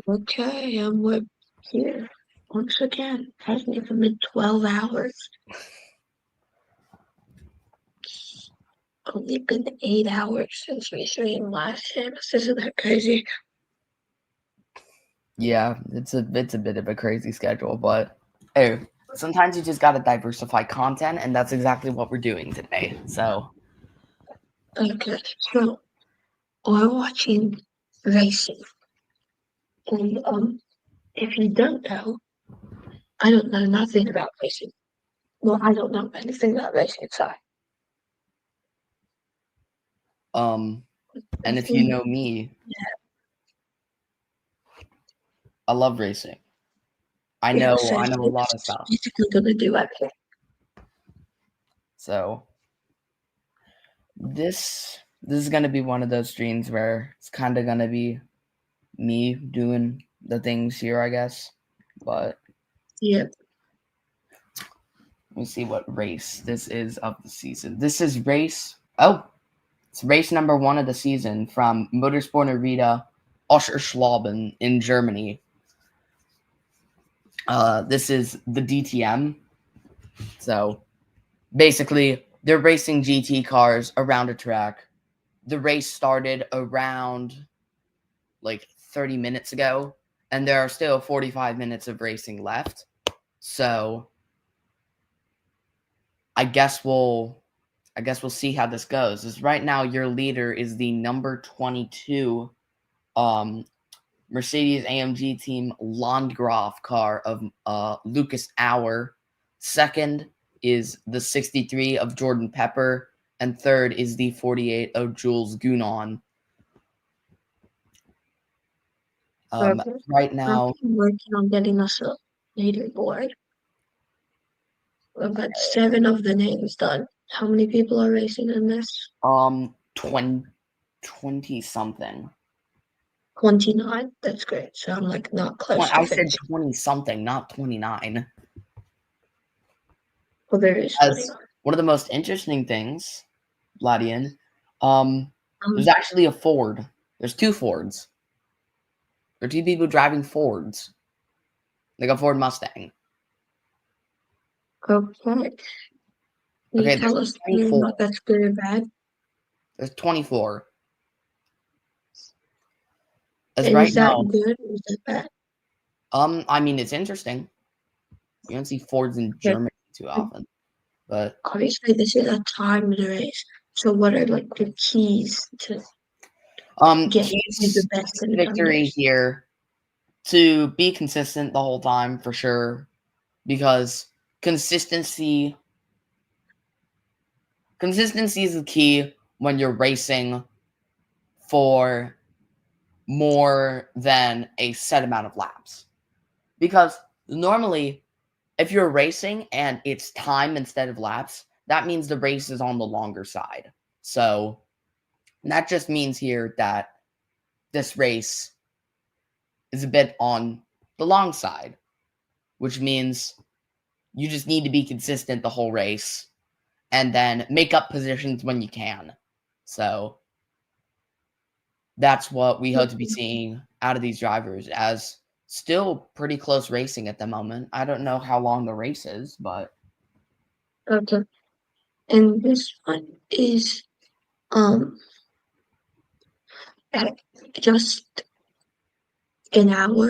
Okay, we're here once again. Hasn't even been 12 hours. It's only been 8 hours since we streamed last time. Isn't that crazy? Yeah, it's a bit of a crazy schedule, but hey, sometimes you just gotta diversify content, and that's exactly what we're doing today. So, Okay, so we're watching racing. And if you don't know, I don't know nothing about racing. Well, I don't know anything about racing, sorry. and if you know me, I love racing. I Yeah, know so I know a lot of it's stuff. basically gonna do everything. So this is gonna be one of those streams where it's kind of gonna be me doing the things here, I guess. But Yeah. let me see what race this is of the season. This is race. Oh, it's race number 1 of the season from Motorsport Arena Oscherschlaben in Germany. This is the DTM. So basically, they're racing GT cars around a track. The race started around like 30 minutes ago, and there are still 45 minutes of racing left. So I guess we'll see how this goes. As right now, your leader is the number 22 Mercedes AMG team Landgraf car of Lucas Auer. Second is the 63 of Jordan Pepper, and third is the 48 of Jules Gounon. Okay. Right I'm now, working on getting us a leaderboard. I've got 7 of the names done. How many people are racing in this? 20 something. 29. That's great. So I'm like not close to I said finishing. 20 something, not 29. Well, there is As 29. one of the most interesting things, Vladian, there's Um, actually a Ford. There's 2 Fords. There are 2 people driving Fords. Like a Ford Mustang. okay. Can you Okay, tell there's us the name 24. of that's good or bad? There's 24. As And right is that now, good or is that bad? I mean, it's interesting. You don't see Fords in Yeah. Germany too often. But Obviously, this is a timed race. So what are like the keys to get you the keys best to in victory numbers? here to be consistent the whole time for sure. Because consistency is the key when you're racing for more than a set amount of laps. Because normally, if you're racing and it's time instead of laps, that means the race is on the longer side. So that just means here that this race is a bit on the long side, which means you just need to be consistent the whole race and then make up positions when you can. So that's what we hope to be seeing out of these drivers, as still pretty close racing at the moment. I don't know how long the race is, but Okay. And this one is at just an hour,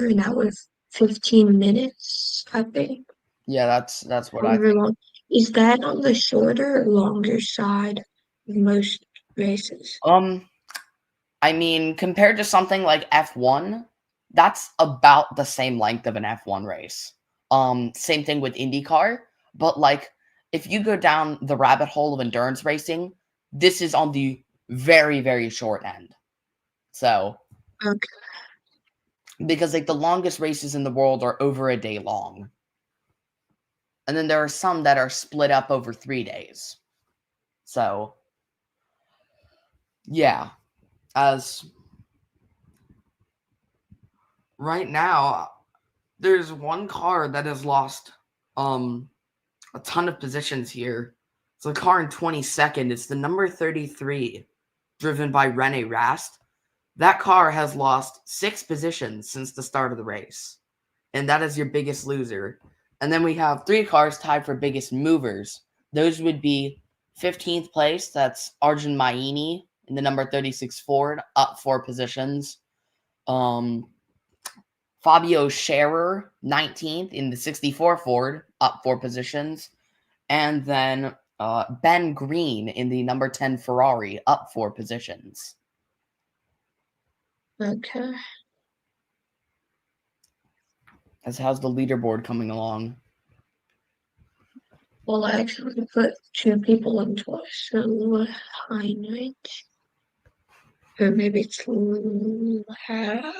15 minutes, I think. yeah, that's what I However think. long. Is that on the shorter or longer side of most races? Um, I mean, compared to something like F1, that's about the same length of an F1 race. Same thing with IndyCar, but like if you go down the rabbit hole of endurance racing, this is on the very, very short end. So, Okay. because like the longest races in the world are over a day long. And then there are some that are split up over 3 days. So, yeah, as right now there's one car that has lost a ton of positions here. It's a car in 22nd. It's the number 33, driven by Rene Rast. That car has lost 6 positions since the start of the race, and that is your biggest loser. And then we have 3 cars tied for biggest movers. Those would be 15th place, that's Arjun Maini in the number 36 Ford, up 4 positions. Fabio Scherer, 19th in the 64 Ford, up 4 positions. And then Ben Green in the number 10 Ferrari, up 4 positions. Okay. How's the leaderboard coming along? Well, I actually put 2 people in twice, so high night. Or maybe it's half.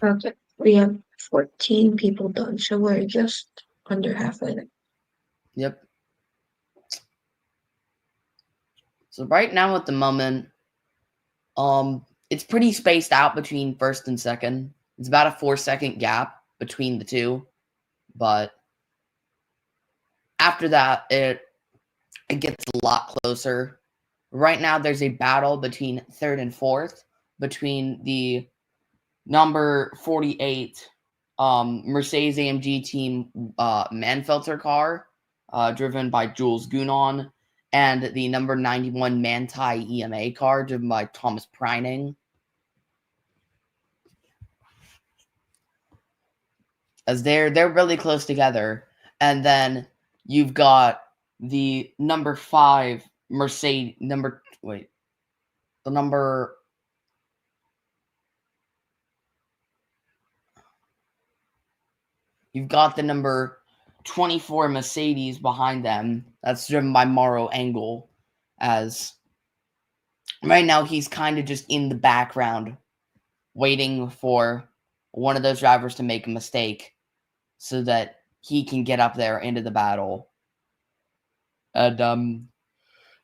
Okay, we have 14 people done, so we're just under halfway. Yep. So right now at the moment, it's pretty spaced out between first and second. It's about a 4-second gap between the two, but after that, it gets a lot closer. Right now, there's a battle between third and fourth between the number 48 Mercedes AMG team Manfelter car, driven by Jules Gounon, and the number 91 Manthey EMA car, driven by Thomas Preining. As they're really close together. And then you've got the number 5 Mercedes you've got the number 24 Mercedes behind them. That's driven by Mauro Engel. As right now he's kind of just in the background waiting for one of those drivers to make a mistake so that he can get up there into the battle and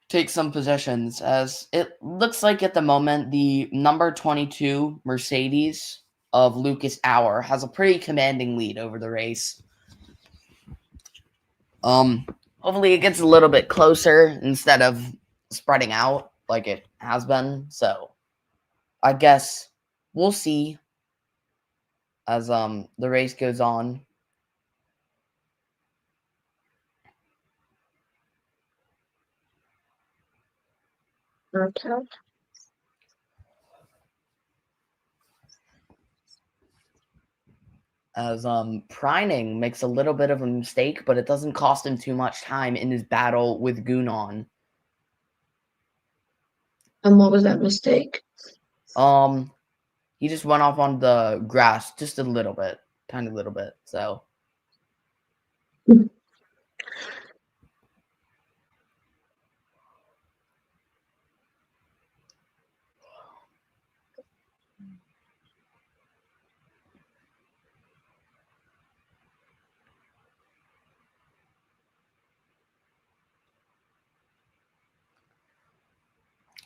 take some positions. As it looks like at the moment, the number 22 Mercedes of Lucas Auer has a pretty commanding lead over the race. Hopefully it gets a little bit closer instead of spreading out like it has been. So I guess we'll see as the race goes on. Okay. As Preining makes a little bit of a mistake, but it doesn't cost him too much time in his battle with Gounon. And what was that mistake? He just went off on the grass just a little bit, tiny little bit. So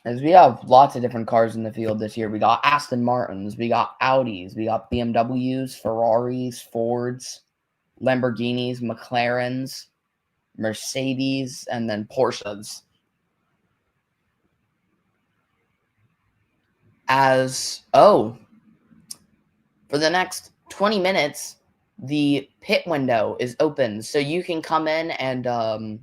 as we have lots of different cars in the field this year. We got Aston Martins, we got Audis, we got BMWs, Ferraris, Fords, Lamborghinis, McLarens, Mercedes, and then Porsches. For the next 20 minutes, the pit window is open, so you can come in and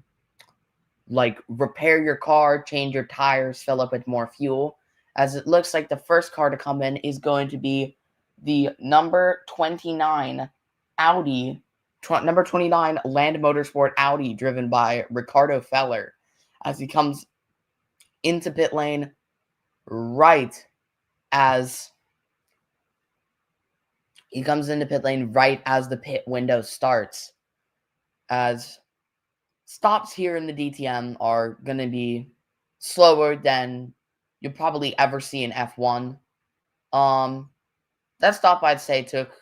repair your car, change your tires, fill up with more fuel. As it looks like the first car to come in is going to be the number 29 Audi, number 29 Land Motorsport Audi, driven by Ricardo Feller, as he comes into pit lane right as the pit window starts. As stops here in the DTM are going to be slower than you'll probably ever see in F1. That stop I'd say took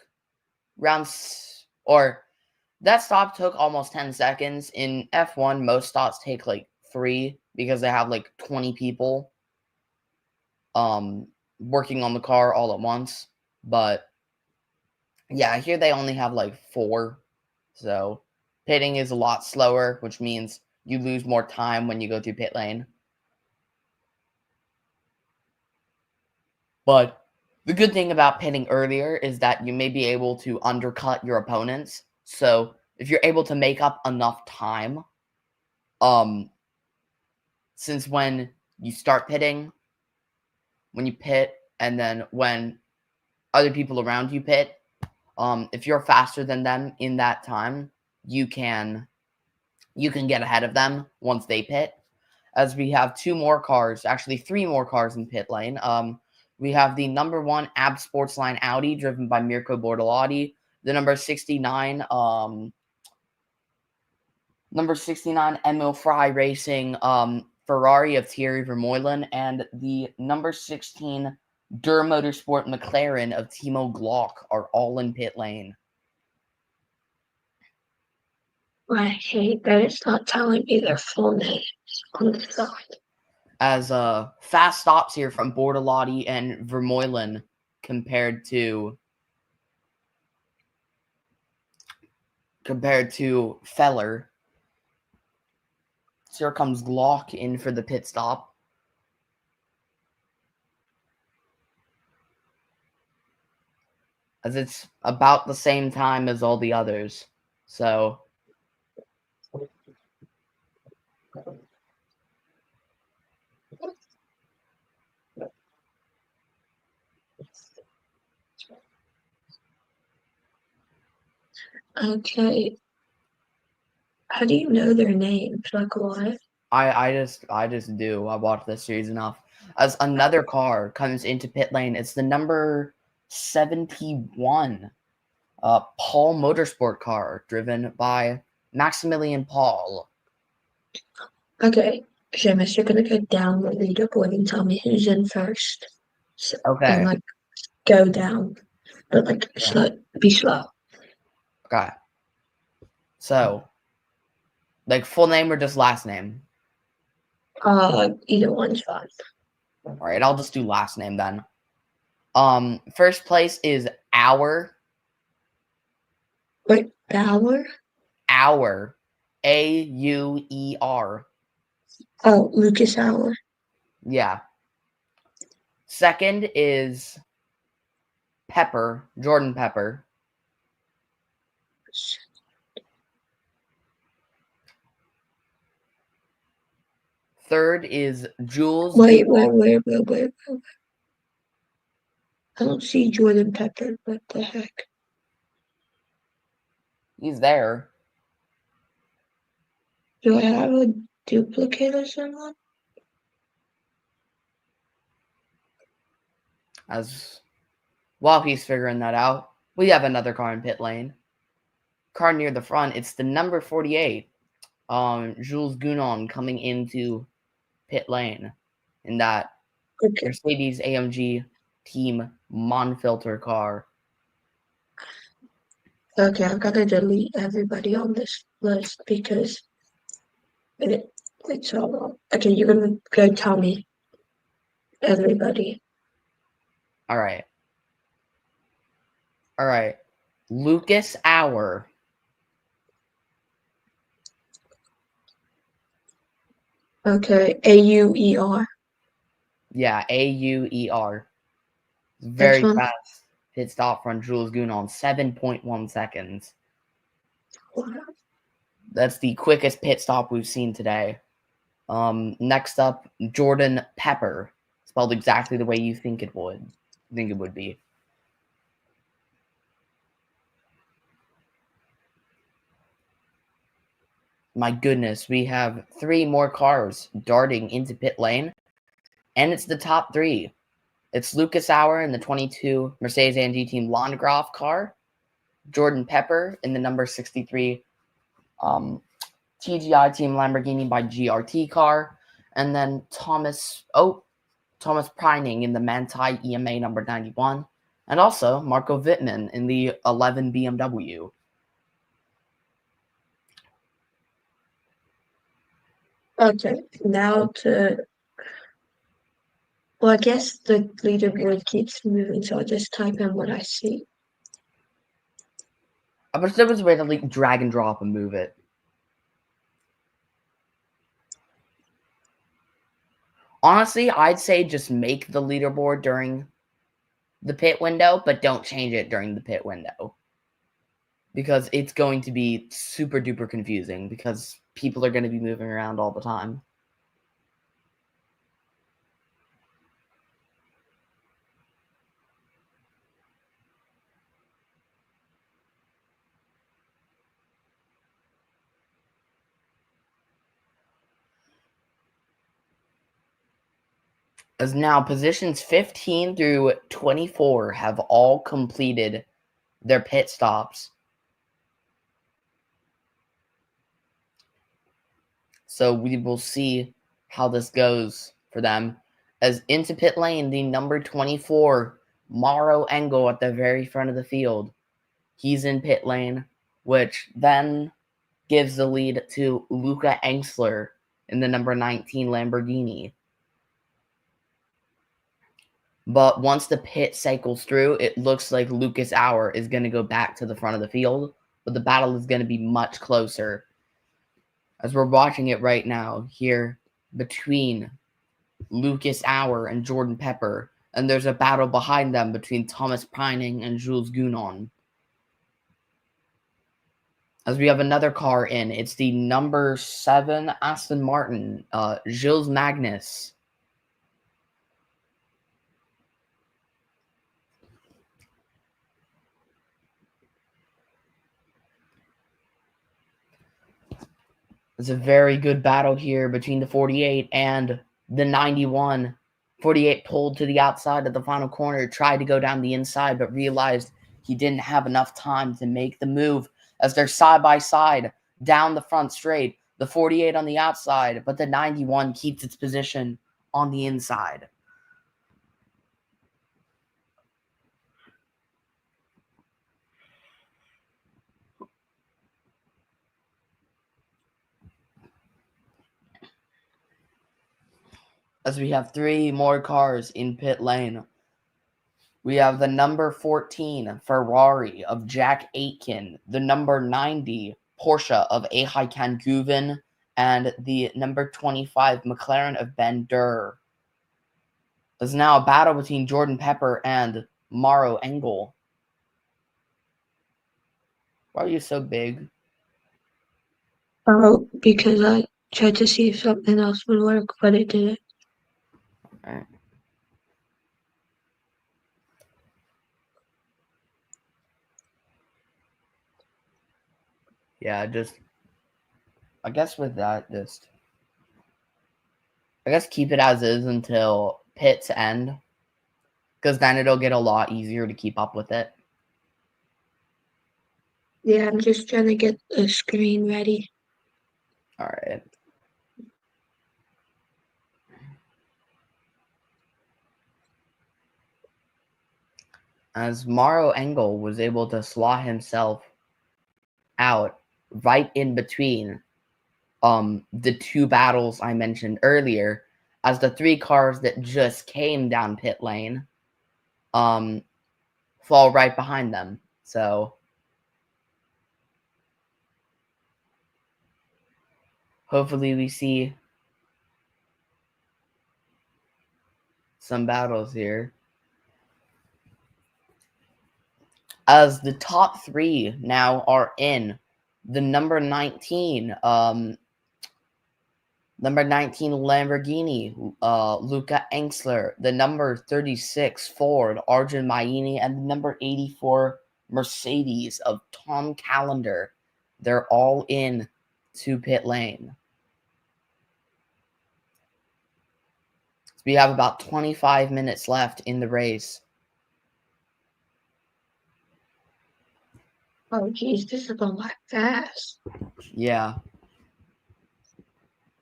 almost 10 seconds. In F1, most stops take like 3 because they have like 20 people working on the car all at once. But yeah, here they only have like 4 So pitting is a lot slower, which means you lose more time when you go through pit lane. But the good thing about pitting earlier is that you may be able to undercut your opponents. So if you're able to make up enough time, since when you start pitting, when you pit, and then when other people around you pit, if you're faster than them in that time, you can get ahead of them once they pit. As we have two more cars, actually three more cars in pit lane. We have the number 1 AB Sportsline Audi driven by Mirko Bortolotti, the number 69 Emil Fry Racing Ferrari of Thierry Vermeulen, and the number 16 Dur Motorsport McLaren of Timo Glock are all in pit lane. I hate that it's not telling me their full names on the side. As fast stops here from Bortolotti and Vermeulen compared to Feller. So here comes Glock in for the pit stop. As it's about the same time as all the others. So Okay. How do you know their names? Like what? I just do. I watch this series enough. As another car comes into pit lane, it's the number 71 Paul Motorsport car driven by Maximilian Paul. Okay. Seamus, you're gonna go down the leaderboard and tell me who's in first. So, Okay. and like go down. But like be slow. Okay. So, like full name or just last name? Either one's fine. All right, I'll just do last name then. First place is Our. Wait, Bauer? Our. Auer. Oh, Lucas Hour. Yeah. Second is Pepper, Jordan Pepper. Third is Jules. Wait. I don't see Jordan Pepper. What the heck? He's there. Do I have a duplicate of someone? As while he's figuring that out, we have another car in pit lane. Car near the front, it's the number 48. Jules Gounon coming into pit lane in that Okay. Mercedes AMG team Monfilter car. Okay, I've got to delete everybody on this list because it's all wrong. Okay, you're gonna go tell me everybody. All right. Lucas Auer. Okay, AUER. Yeah, AUER. Next Very one. fast pit stop from Jules Gounon, 7.1 seconds. Wow. That's the quickest pit stop we've seen today. Next up, Jordan Pepper, spelled exactly the way you think it would be. My goodness, we have three more cars darting into pit lane, and it's the top three. It's Lucas Auer in the 22 Mercedes-AMG Team Landgraf car, Jordan Pepper in the number 63 TGI Team Lamborghini by GRT car, and then Thomas Preining in the Manthey EMA number 91, and also Marco Wittmann in the 11 BMW. Okay, now well, I guess the leaderboard keeps moving, so I'll just type in what I see. I wish there was a way to like drag and drop and move it. Honestly, I'd say just make the leaderboard during the pit window, but don't change it during the pit window. Because it's going to be super duper confusing because people are going to be moving around all the time. As now positions 15 through 24 have all completed their pit stops. So we will see how this goes for them. As into pit lane, the number 24, Mauro Engel at the very front of the field. He's in pit lane, which then gives the lead to Luca Engsler in the number 19 Lamborghini. But once the pit cycles through, it looks like Lucas Auer is going to go back to the front of the field, but the battle is going to be much closer. As we're watching it right now here between Lucas Auer and Jordan Pepper, and there's a battle behind them between Thomas Preining and Jules Gounon. As we have another car in, it's the number 7 Aston Martin, Gilles Magnus. It's a very good battle here between the 48 and the 91. 48 pulled to the outside of the final corner, tried to go down the inside, but realized he didn't have enough time to make the move as they're side by side down the front straight. The 48 on the outside, but the 91 keeps its position on the inside. As we have 3 more cars in pit lane. We have the number 14 Ferrari of Jack Aitken, the number 90 Porsche of Ehai Guven, and the number 25 McLaren of Ben Durr. There's now a battle between Jordan Pepper and Mauro Engel. Why are you so big? Oh, because I tried to see if something else would work, but it didn't. All right. Yeah, I guess with that, I guess keep it as is until pits end, because then it'll get a lot easier to keep up with it. Yeah, I'm just trying to get the screen ready. All right. As Mauro Engel was able to slot himself out right in between the 2 battles I mentioned earlier, as the 3 cars that just came down pit lane fall right behind them. So hopefully we see some battles here. As the top 3 now are in, the number 19 Lamborghini, Luca Engsler, the number 36 Ford, Arjun Maini, and the number 84 Mercedes of Tom Callender. They're all in to pit lane. So we have about 25 minutes left in the race. Oh, geez, this is going by fast. Yeah.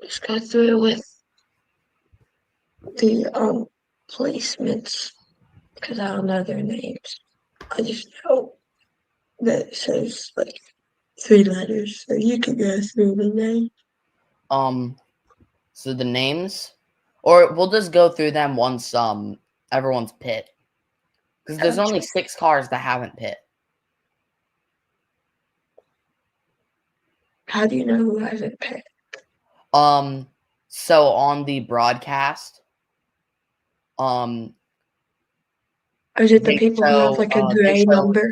Just got through with the placements because I don't know their names. I just know that it says like 3 letters, so you can go through the name. So the names, or we'll just go through them once everyone's pit, because there's only 6 cars that haven't pit. How do you know who hasn't pit? So on the broadcast, Or is it the people who have like a they gray show, number?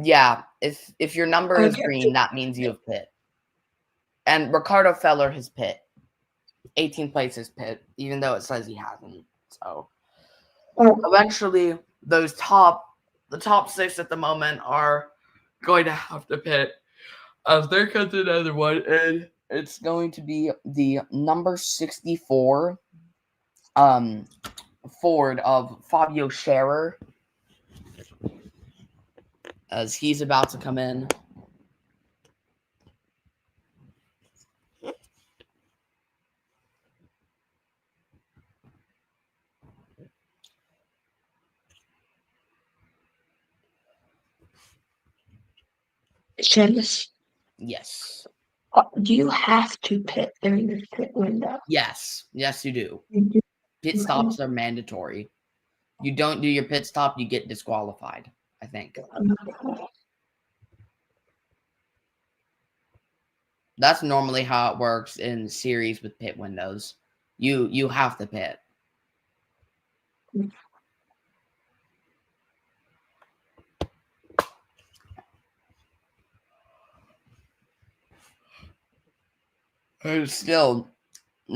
yeah, if your number is Okay. green, that means you have pit. And Ricardo Feller has pit. 18th place is pit, even though it says he hasn't. So eventually the top 6 at the moment are going to have to pit. As there comes another one, and it's going to be the number 64 Ford of Fabio Scherer, as he's about to come in. Seamus, Yes. do you have to pit during this pit window? Yes, you do. You do. Pit stops are mandatory. You don't do your pit stop, you get disqualified, I think. That's normally how it works in series with pit windows. You have to pit. There's still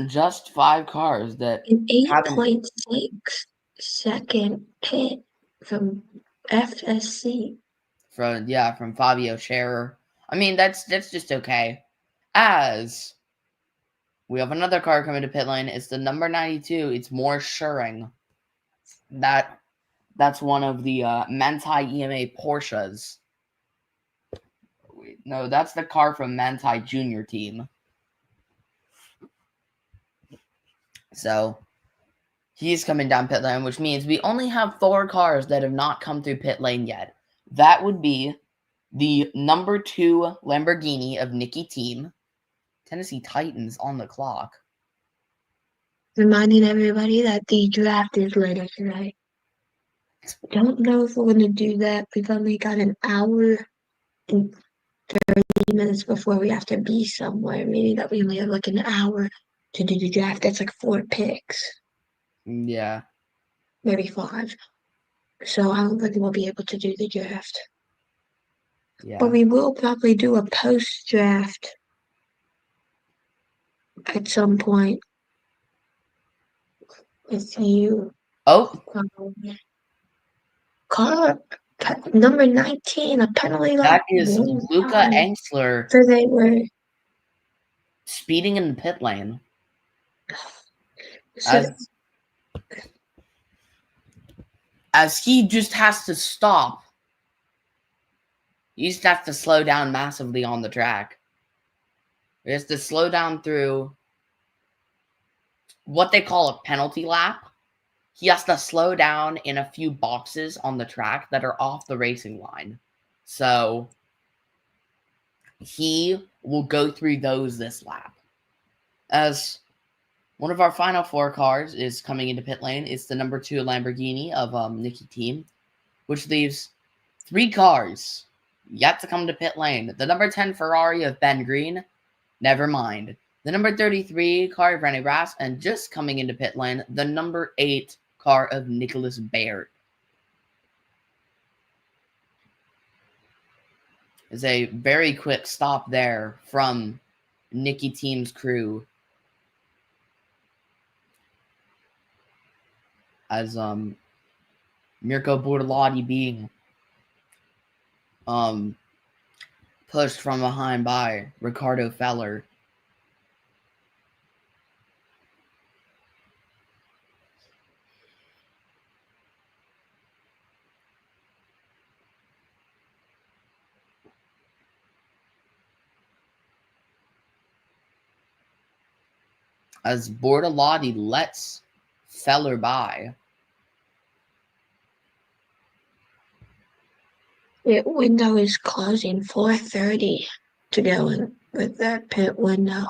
just 5 cars that An haven't 8.6 second pit from FSC. from Fabio Scherer. I mean, that's just okay. As we have another car coming to pit lane. It's the number 92. It's more Schuring. That's one of the Manthey EMA Porsches. Wait, no, that's the car from Manthey Junior team. So he's coming down pit lane, which means we only have 4 cars that have not come through pit lane yet. That would be the number 2 Lamborghini of Nicky team. Tennessee Titans on the clock. Reminding everybody that the draft is later tonight. Don't know if we're going to do that. We've only got an hour and 30 minutes before we have to be somewhere, meaning that we only have like an hour to do the draft. That's like 4 picks. Yeah. Maybe 5. So I don't think we'll be able to do the draft. Yeah. But we will probably do a post draft at some point with you. Oh. Car number 19, a penalty lap. That is Luca Engsler. So they were speeding in the pit lane. So, as he just has to stop. You just have to slow down massively on the track. He has to slow down through what they call a penalty lap. He has to slow down in a few boxes on the track that are off the racing line. So he will go through those this lap. As one of our final 4 cars is coming into pit lane, it's the number 2 Lamborghini of Nicky team, which leaves 3 cars yet to come to pit lane. The number 10 Ferrari of Ben Green, never mind. The number 33 car of Rene Rast, and just coming into pit lane, the number 8 car of Nicholas Baird. It's a very quick stop there from Nicky team's crew. As Mirko Bortolotti being pushed from behind by Ricardo Feller. As Bortolotti lets Feller by. the window is closing 4:30 to go in with that pit window.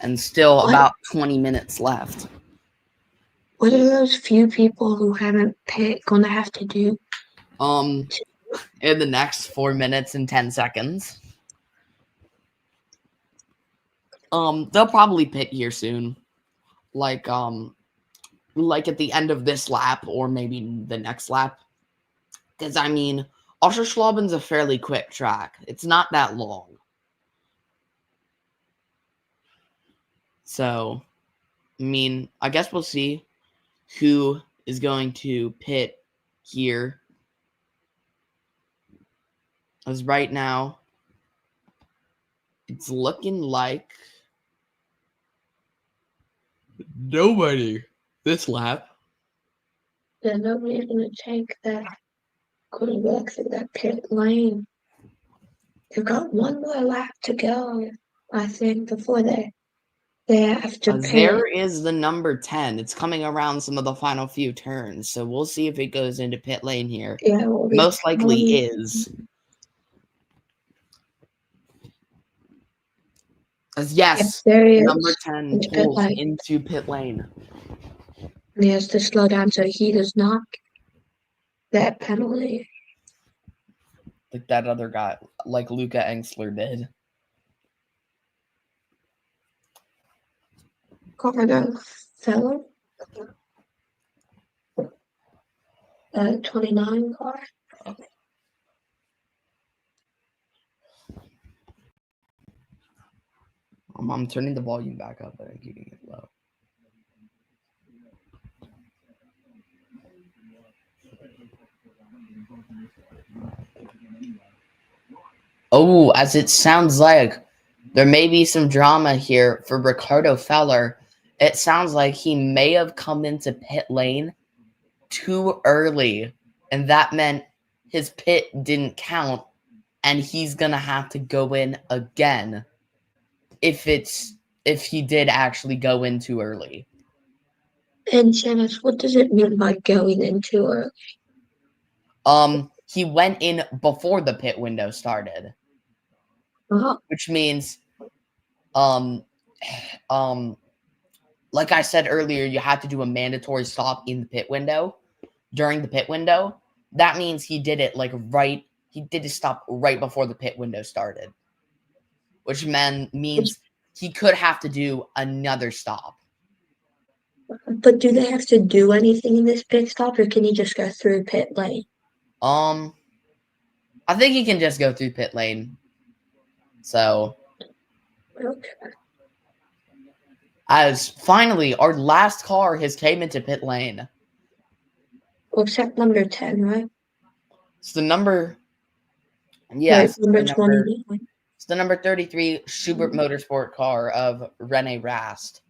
And still about 20 minutes left. What are those few people who haven't pit going to have to do? In the next 4 minutes and 10 seconds. They'll probably pit here soon. Like at the end of this lap or maybe the next lap. Because I mean, Oscherschlaben's a fairly quick track. It's not that long. So, I mean, I guess we'll see who is going to pit here. As right now, it's looking like nobody this lap. Yeah, nobody's gonna take that. Couldn't walk through that pit lane. They've got one more lap to go, I think, before they have to pit. There is the number 10. It's coming around some of the final few turns, so we'll see if it goes into pit lane here. Yeah, Most likely is. Yes, there he is. number 10 pulls into pit lane. And he has to slow down so he does not get that penalty. Like that other guy, like Luca Engsler did. Colorado fellow. 29 car. I'm turning the volume back up, but I'm keeping it low. Oh, as it sounds like there may be some drama here for Ricardo Feller. It sounds like he may have come into pit lane too early, and that meant his pit didn't count, and he's gonna have to go in again if he did actually go in too early. And Janice, what does it mean by going in too early? He went in before the pit window started. Which means like I said earlier, you had to do a mandatory stop in the pit window during the pit window. That means he did it he did his stop right before the pit window started, which means he could have to do another stop. But do they have to do anything in this pit stop, or can he just go through pit lane? I think he can just go through pit lane. So, okay. As finally our last car has came into pit lane. Well, except number 10, right? It's the number. Yes, right, number 29. It's the number 33 Schubert Motorsport car of Rene Rast.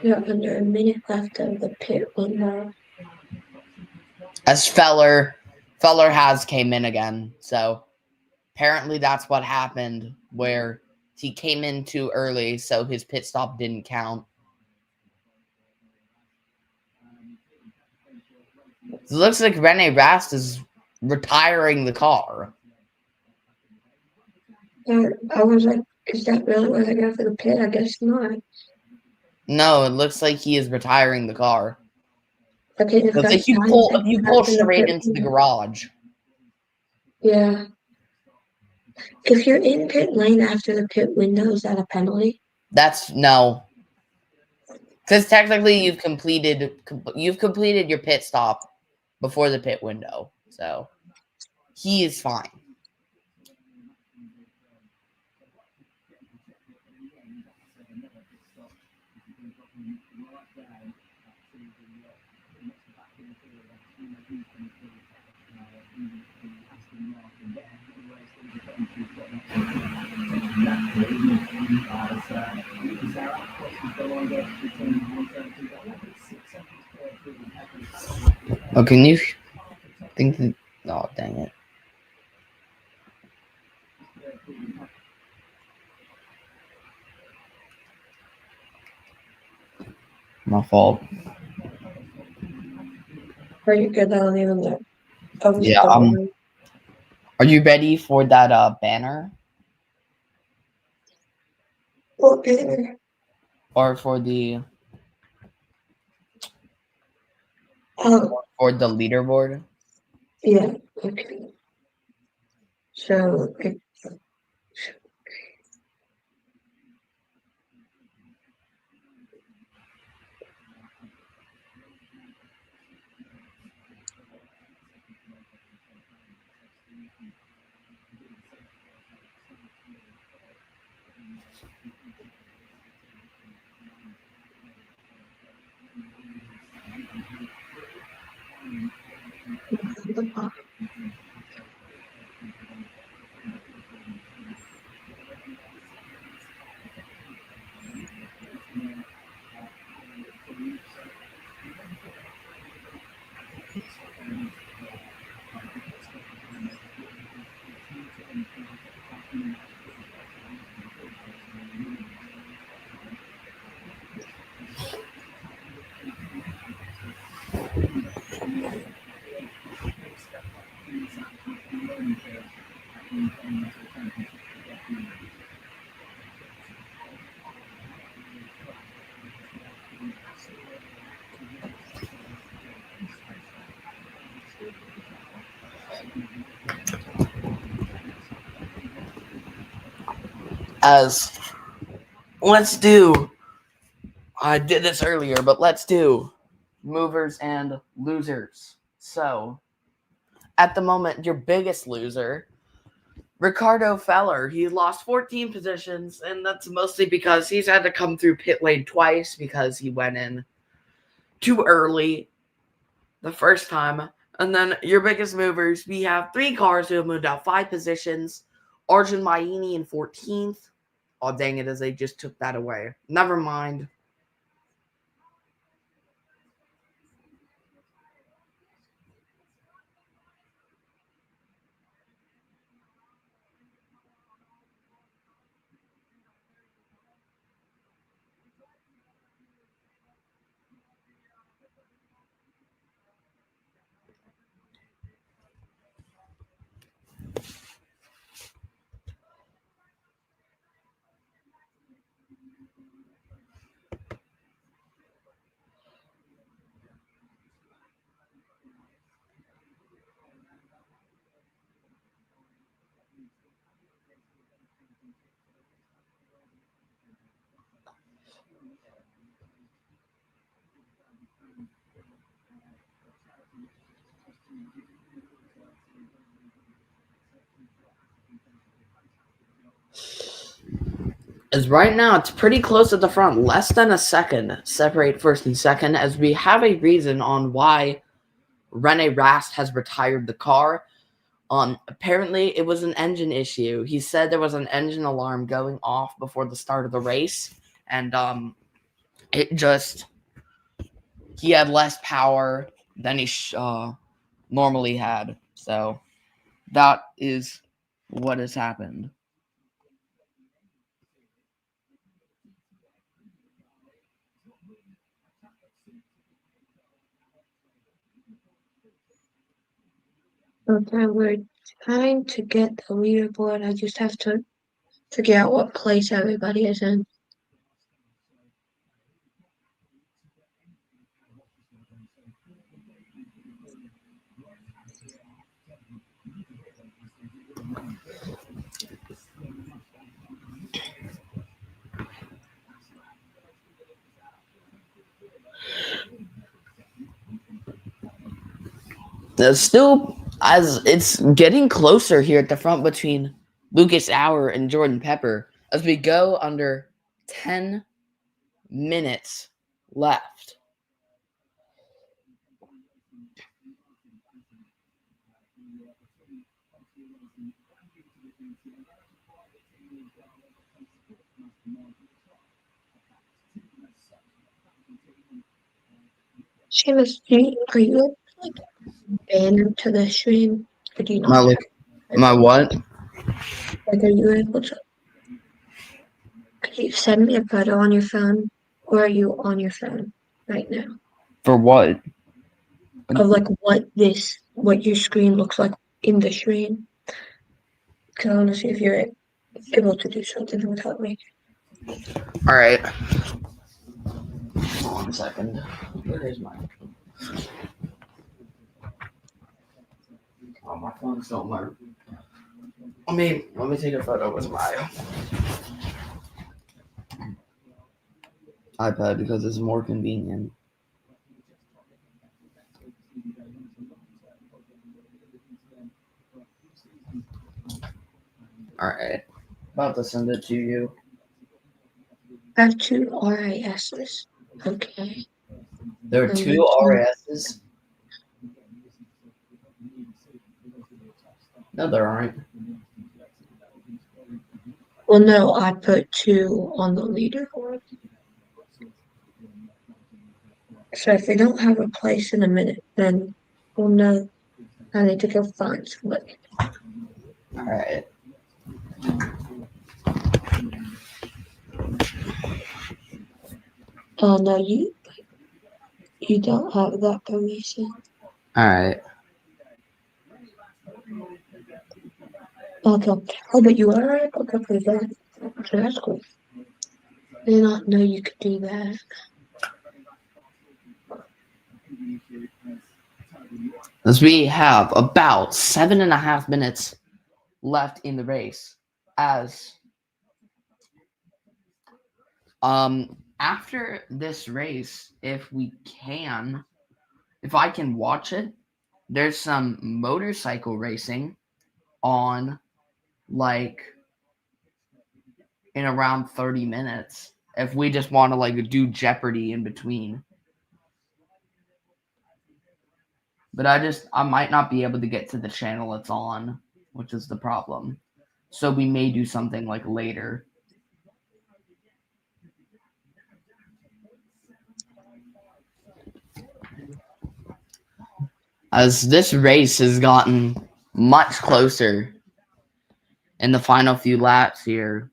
Yeah, under a minute left of the pit window. As Feller has came in again. So apparently that's what happened, where he came in too early, so his pit stop didn't count. It looks like Rene Rast is retiring the car. I was like, is that really what I got for the pit? I guess not. No, it looks like he is retiring the car. Okay, if you pull straight into the garage. Yeah. If you're in pit lane after the pit window, is that a penalty? No. Because technically you've completed your pit stop before the pit window. So he is fine. Oh, can you think that? Oh, dang it. My fault. Are you good? I don't even know. Yeah, Are you ready for that banner? Okay. Or for the Oh, leaderboard? yeah. Okay. So, As let's do. I did this earlier, but let's do movers and losers. So, at the moment, your biggest loser, Ricardo Feller. He lost 14 positions, and that's mostly because he's had to come through pit lane twice because he went in too early the first time. And then your biggest movers, we have 3 cars who have moved out 5 positions. Arjun Maini in 14th. Oh, dang it, as they just took that away. Never mind. As right now, it's pretty close at the front. Less than a second separate first and second, as we have a reason on why Rene Rast has retired the car. Apparently it was an engine issue. He said there was an engine alarm going off before the start of the race, and it just he had less power than he normally had. So that is what has happened. okay, we're trying to get the leaderboard. I just have to figure out what place everybody is in. Still, as it's getting closer here at the front between Lucas Auer and Jordan Pepper as we go under 10 minutes left. Seamus, are you like banned to the stream? Or do you My not look, have my what? like are you able to could you send me a photo on your phone or are you on your phone right now? For what? Of like what your screen looks like in the stream. because I want to see if you're able to do something that would help me. All right. 1 second. Where is my? Oh, my phone's don't work. Let me take a photo with my iPad because it's more convenient. All right. About to send it to you. I have two RASs. Okay. There are two RASs. No, there aren't. Well, no, I put two on the leaderboard. So if they don't have a place in a minute, then we'll know I need to go find somebody. All right. Oh no, you don't have that permission. All right. Okay. Oh, but you are able to play that. So that's cool. I did not know you could do that. As we have about 7.5 minutes left in the race. As after this race, if I can watch it, there's some motorcycle racing on like in around 30 minutes if we just want to like do Jeopardy in between. But I might not be able to get to the channel it's on, which is the problem. So we may do something like later. As this race has gotten much closer in the final few laps here,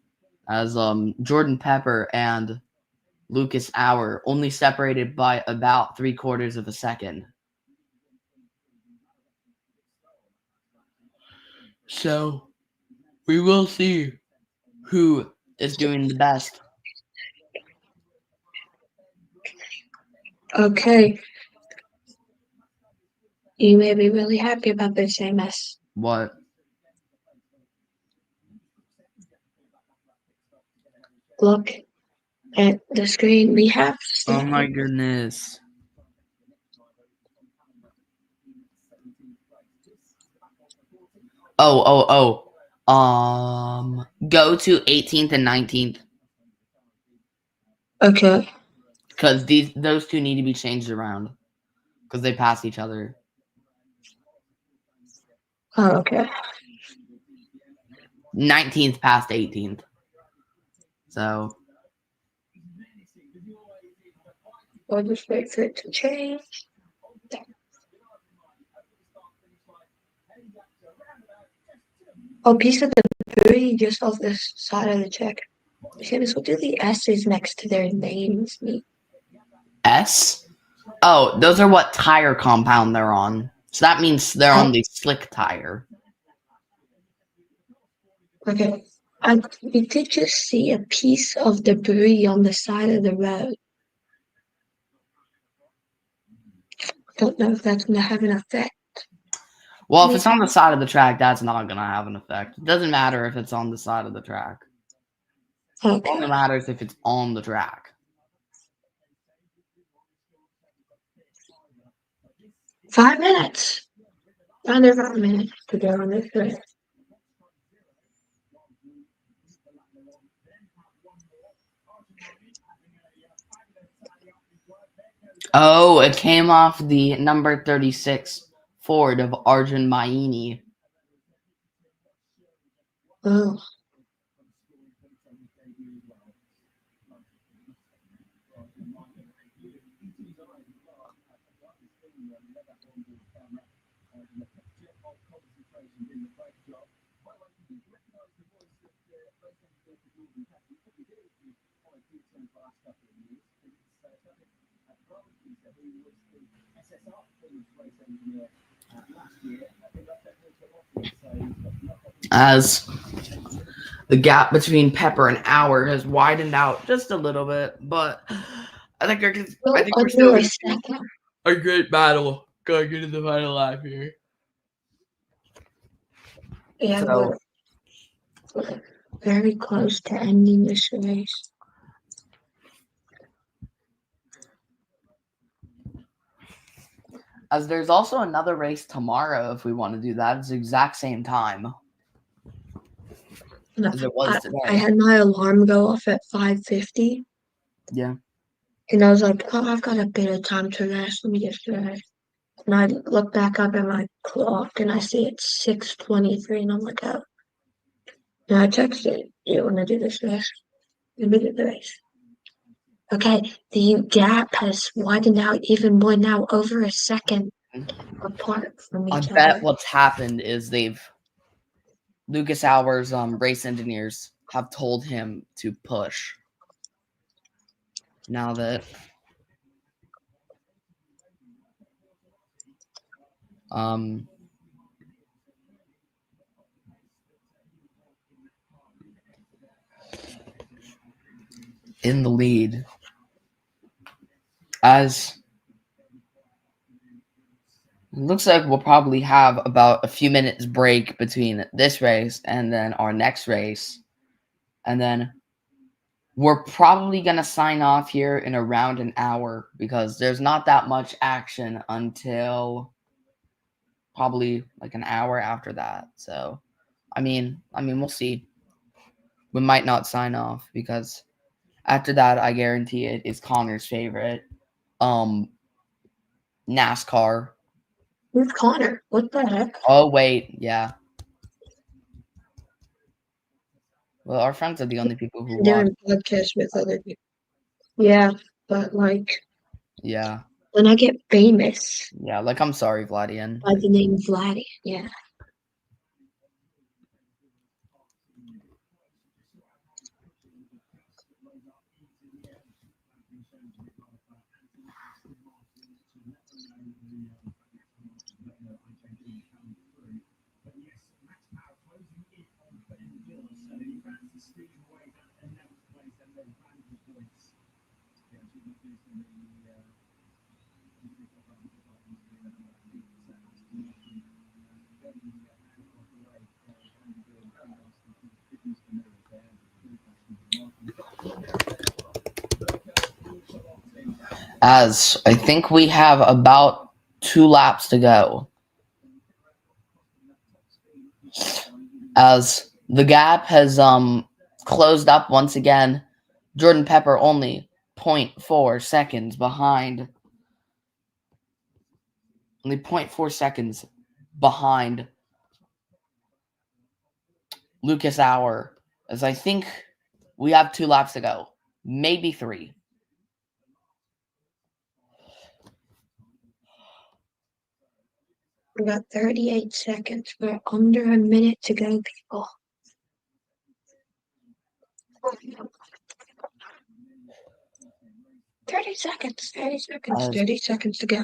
as Jordan Pepper and Lucas Auer only separated by about 3/4 of a second. So we will see who is doing the best. Okay. You may be really happy about this, Amos. What? Look at the screen. We have Oh my goodness. Go to 18th and 19th. Okay. Because those two need to be changed around. Because they pass each other. Oh, okay. 19th past 18th. So I'll just wait for it to change. Oh, piece of debris just off this side of the check. Seamus, what do the S's next to their names mean? S? Oh, those are what tire compound they're on. So that means they're on the slick tire. Okay. We did just see a piece of debris on the side of the road. Don't know if that's going to have an effect. Well, if it's on the side of the track, that's not going to have an effect. It doesn't matter if it's on the side of the track. Okay. It only matters if it's on the track. 5 minutes. Under 5 minutes to go on this race. Oh, it came off the number 36 Ford of Arjun Maini. Oh. As the gap between Pepper and Hour has widened out just a little bit, but I think we're still Under a going to see second. a great battle going into the final lap here. Yeah, So, we're very close to ending this race. as there's also another race tomorrow if we want to do that. It's the exact same time as it was today. I had my alarm go off at 5:50. Yeah. And I was like, oh, I've got a bit of time to rest. Let me just rest. And I look back up at my clock and I see it's 6:23, and I'm like, oh. And I texted, you want to do this race? Let me do the race. Okay, the gap has widened out even more now, over a second apart from I each bet other. what's happened is Lucas Hour's race engineers have told him to push. Now that in the lead, as it looks like we'll probably have about a few minutes break between this race and then our next race, and then we're probably going to sign off here in around an hour because there's not that much action until probably like an hour after that. So, I mean, we'll see. We might not sign off because after that, I guarantee it is Connor's favorite NASCAR. Who's Connor? What the heck? Oh wait, yeah. Well, our friends are the only people who watch. Doing podcasts with other people. Yeah, but like, Yeah, when I get famous yeah. Like, I'm sorry, Vladian. by the name Vladdy, yeah. As I think we have about 2 laps to go. As the gap has closed up once again, Jordan Pepper only 0.4 seconds behind. Only 0.4 seconds behind Lucas Hour. As I think we have 2 laps to go. Maybe 3. We got 38 seconds. We're under a minute to go, people. Thirty seconds. 30 seconds to go.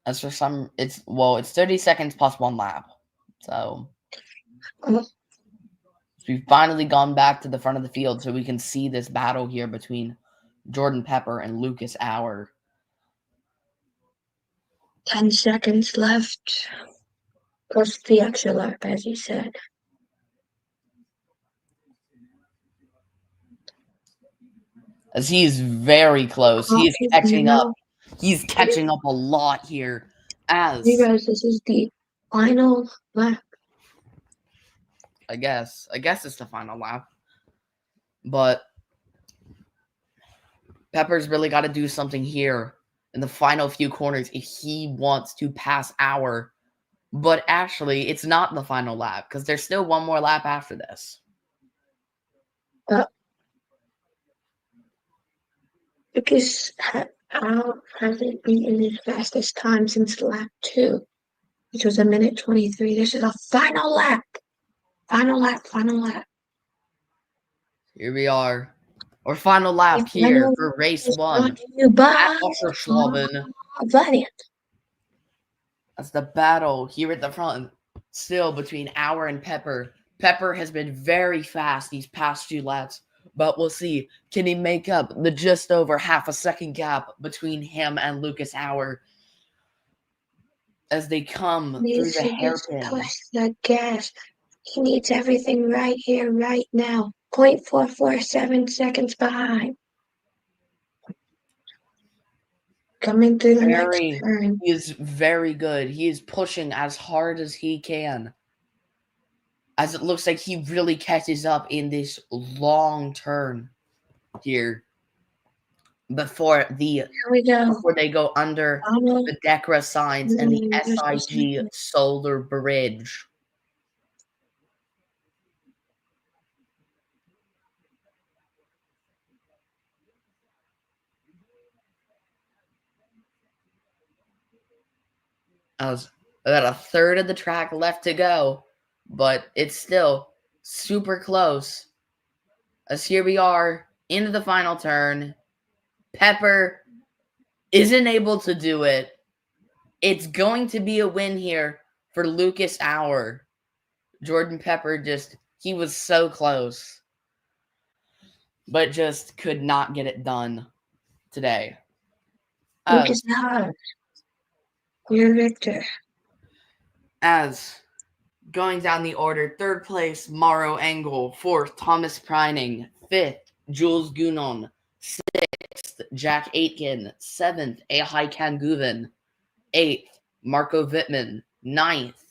As for some, it's 30 seconds plus 1 lap. So we've finally gone back to the front of the field so we can see this battle here between Jordan Pepper and Lucas Hour. 10 seconds left. Plus the extra lap, as you said. As he's very close. He is catching up. He's catching up a lot here. As you guys, this is the final lap. I guess it's the final lap. But Pepper's really got to do something here in the final few corners if he wants to pass Hour. But actually, it's not the final lap because there's still one more lap after this. Because how hasn't beaten his fastest time since lap 2, which was 1:23. This is a final lap. Final lap. Here we are. Our final lap here for race 1 at Oscherschwaben. Vladian. That's the battle here at the front, still between Hour and Pepper. Pepper has been very fast these past 2 laps, but we'll see. Can he make up the just over half a second gap between him and Lucas Hour as they come through Needs the to just hairpin? push the gas. He needs everything right here, right now. 0.447 seconds behind. Coming through the next turn. He is very good. He is pushing as hard as he can. As it looks like he really catches up in this long turn here before we go. before they go under the DECRA signs and the SIG solar bridge. I was about a third of the track left to go, but it's still super close. As here we are into the final turn. Pepper isn't able to do it. It's going to be a win here for Lucas Hour. Jordan Pepper he was so close, but just could not get it done today. Lucas Hour, your victor. As going down the order, third place, Mauro Engel. Fourth, Thomas Preining. Fifth, Jules Gounon. Sixth, Jack Aitken. Seventh, Ahai Kanguven. Eighth, Marco Wittmann. Ninth,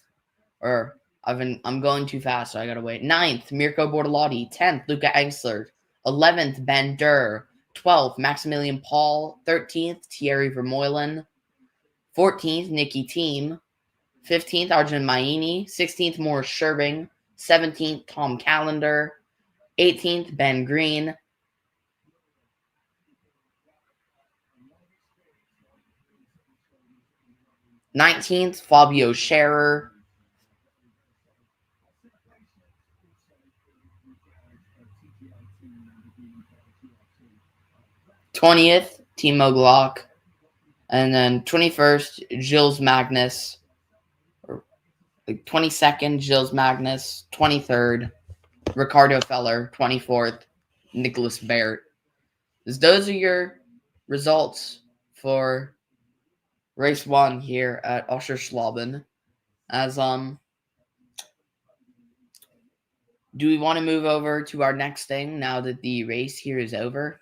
I'm going too fast, so I gotta wait. Ninth, Mirko Bortolotti. 10th, Luca Engsler. 11th, Ben Durr. 12th, Maximilian Paul. 13th, Thierry Vermeulen. 14th, Nicky Thiem. 15th, Arjun Maini. 16th, Morris Sherbing. 17th, Tom Callender. 18th, Ben Green. 19th, Fabio Scherer. 20th, Timo Glock. And then 21st, Gilles Magnus. 22nd, Gilles Magnus. 23rd, Ricardo Feller. 24th, Nicholas Barrett. Those are your results for race 1 here at Oscherschlaben. As do we want to move over to our next thing now that the race here is over?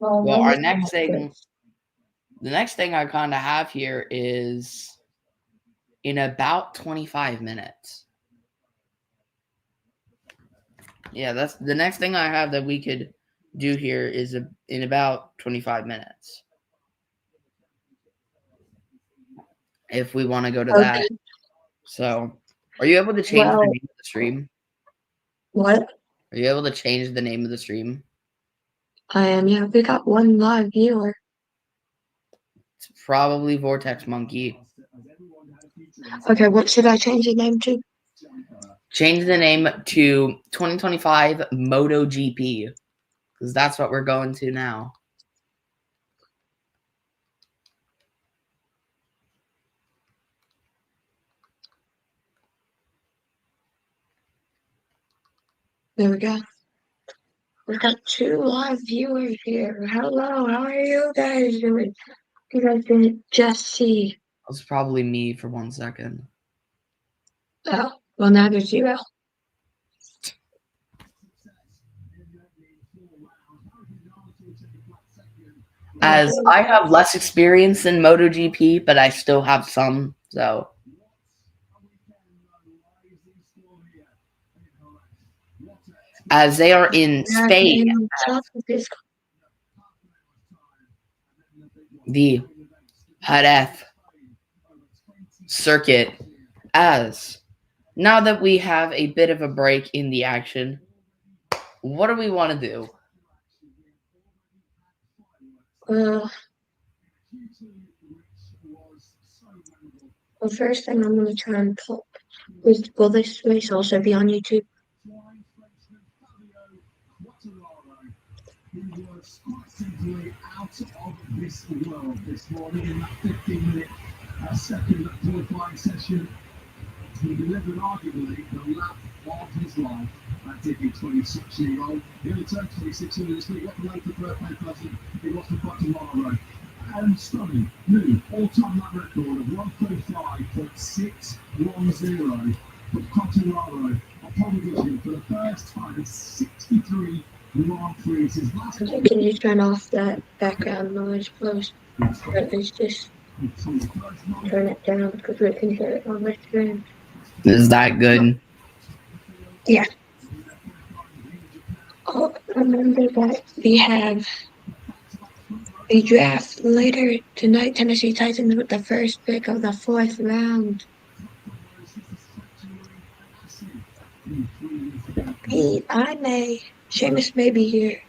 Well, our next thing, the next thing I kind of have here is in about 25 minutes. Yeah, that's the next thing I have that we could do here is in about 25 minutes. If we want to go to that. So, are you able to change the name of the stream? What? Are you able to change the name of the stream? I am, yeah. We got one live viewer. It's probably Vortex Monkey. Okay, what should I change the name to? Change the name to 2025 MotoGP, because that's what we're going to now. There we go. We've got 2 live viewers here. Hello, how are you guys doing? You guys didn't just see. It was probably me for 1 second. Oh, well, now there's 0. As I have less experience in MotoGP, but I still have some, so. As they are in Spain, the Jerez circuit. As now that we have a bit of a break in the action, what do we want to do? Well, first thing I'm going to try and pull is, will this race also be on YouTube? He was quite simply out of this world this morning in that 15-minute second qualifying session. He delivered arguably the lap of his life. That did the 26-year-old. He only turned 26 this week. What a later birthday present it was for Guatemala. And stunning new all-time lap record of 135.610 for Guatemala. A pole position for the first time in 63 Grand Prix. His last Okay, can you turn off that background noise, please? Or at least just turn it down because we can hear it on the screen. Is that good? Yeah. Oh, remember that we have a draft later tonight. Tennessee Titans with the first pick of the 4th round. Pete, Seamus may be here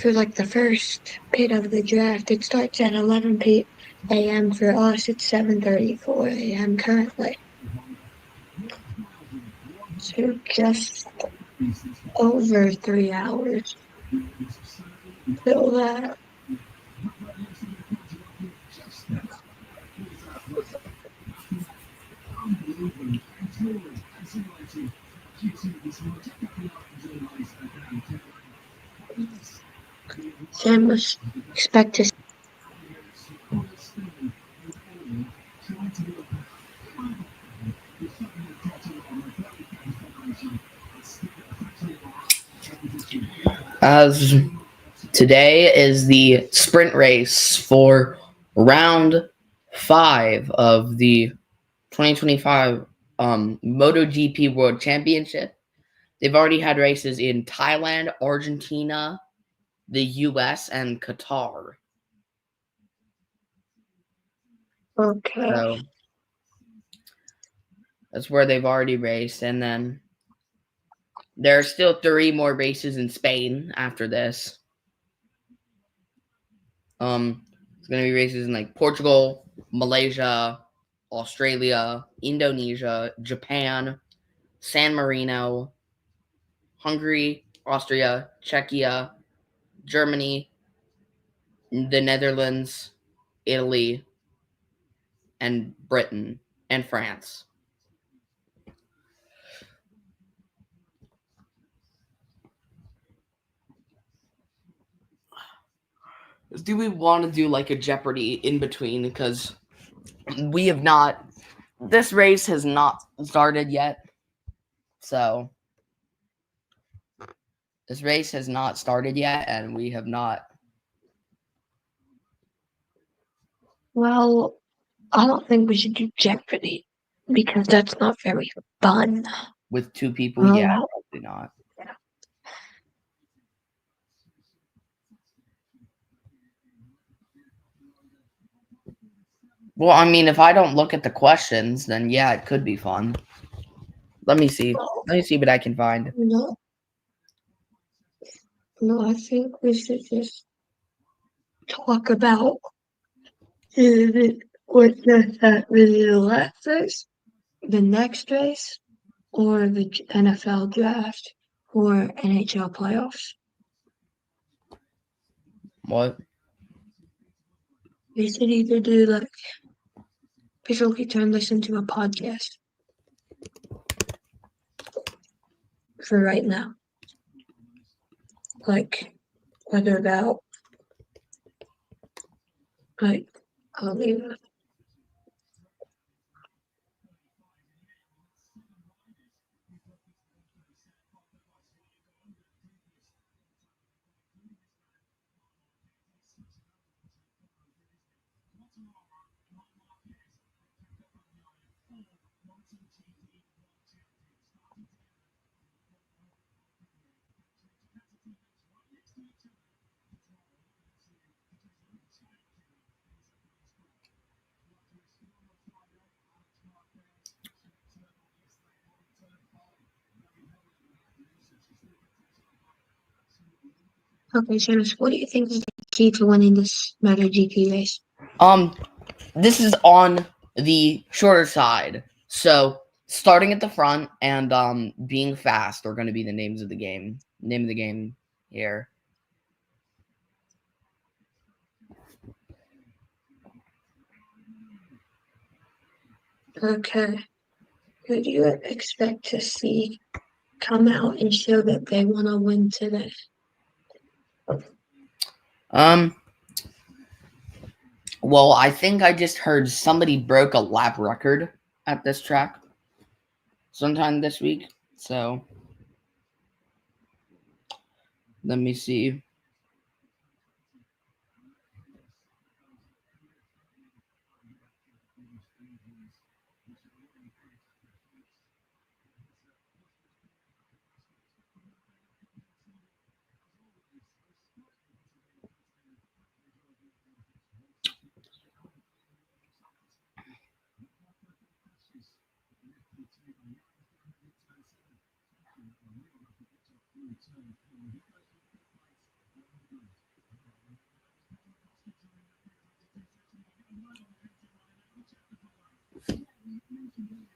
for like the first pit of the draft. It starts at 11 a.m. for us. It's 7:34 a.m. currently. So just over 3 hours till that. Seamus, expect to As today is the sprint race for round 5 of the 2025 MotoGP World Championship. They've already had races in Thailand, Argentina, the US, and Qatar. Okay. So that's where they've already raced. And then there are still 3 more races in Spain after this. It's going to be races in like Portugal, Malaysia, Australia, Indonesia, Japan, San Marino, Hungary, Austria, Czechia, Germany, the Netherlands, Italy, and Britain, and France. Do we want to do like a Jeopardy in between? Because we have not, this race has not started yet. So this race has not started yet, and we have not. Well, I don't think we should do Jeopardy because that's not very fun. With 2 people, yeah, Well, probably not. Well, I mean, if I don't look at the questions, then yeah, it could be fun. Let me see. Let me see what I can find. No, I think we should just talk about what the last race, the next race, or the NFL draft, or NHL playoffs. What? We should either do like basically turn this into a podcast for right now. Like whether about like I'll leave it. Okay, Seamus, what do you think is the key to winning this MotoGP race? This is on the shorter side. So starting at the front and being fast are going to be the names of the game. Name of the game here. Okay. who do you expect to see come out and show that they want to win today? Well, I think I just heard somebody broke a lap record at this track sometime this week. So let me see.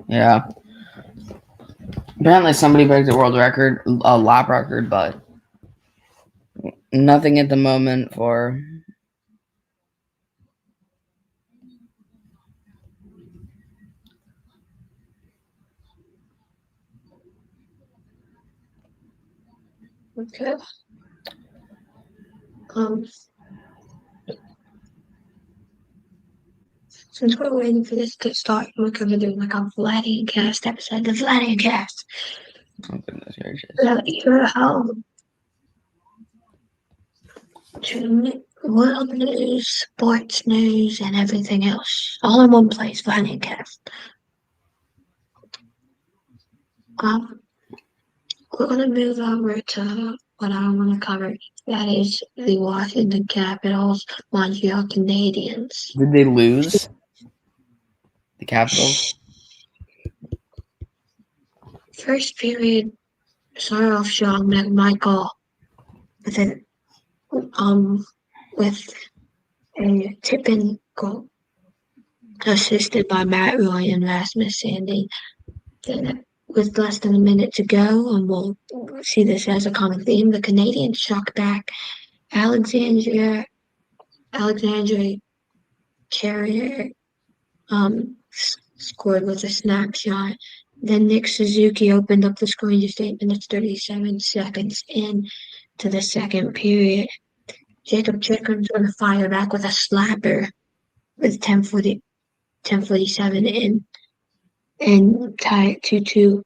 Yeah. Apparently somebody breaks a world record, a lap record, but nothing at the moment for... Okay. Since we're waiting for this to start, we're gonna do like a Vladian-Cast episode. The Vladian-Cast. Oh, goodness gracious. Your home to world news, sports news, and everything else. All in one place, Vladian-Cast. We're gonna move over to what I want to cover. That is the Washington Capitals, Montreal Canadiens. Did they lose? The Capitals? First period, started off strong. Michael with with a tip-in goal, assisted by Matt Roy and Rasmus Sandin. Then, with less than a minute to go, and we'll see this as a common theme, the Canadiens shock back Alexandre Carrier scored with a snapshot. Then Nick Suzuki opened up the scoring just 8 minutes 37 seconds into the second period. Jacob Chikrin's going to fire back with a slapper with 10:47 in and tie it 2-2.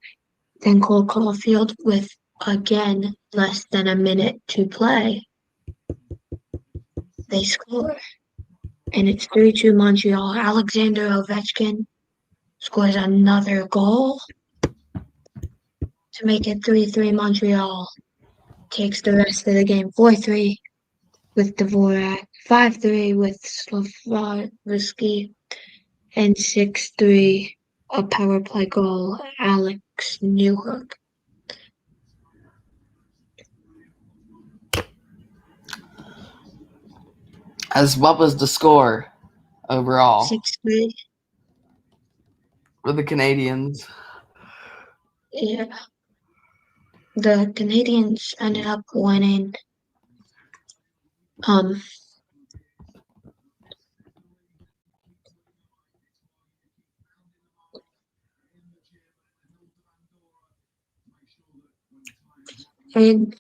Then Cole Caulfield with, again, less than a minute to play. They score. And it's 3-2 Montreal. Alexander Ovechkin scores another goal to make it 3-3 Montreal. Takes the rest of the game 4-3 with Dvorak, 5-3 with Slafovsky, and 6-3 a power play goal, Alex Newhook. As what was the score overall 6-3. for the Canadiens? Yeah. The Canadiens ended up winning. And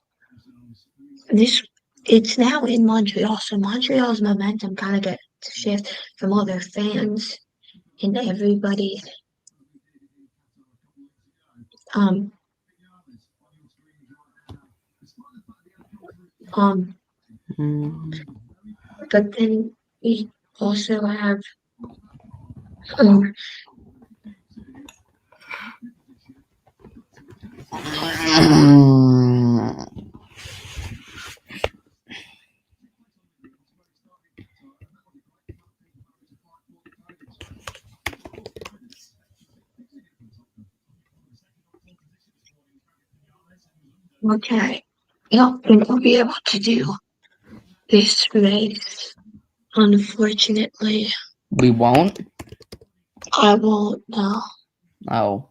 it's now in Montreal, so Montreal's momentum kind of gets to shift from all their fans and everybody. But then we also have okay. I don't think we'll be able to do this race, unfortunately. We won't? I won't know. Oh.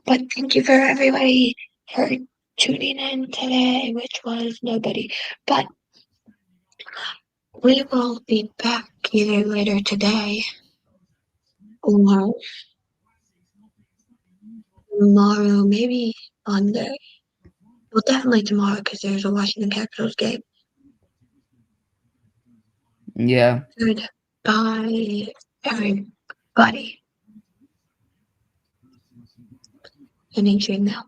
But thank you for everybody for tuning in today, which was nobody. But we will be back either later today or tomorrow, maybe Monday. Well, definitely tomorrow because there's a Washington Capitals game. Yeah. Goodbye, everybody. Ending stream now.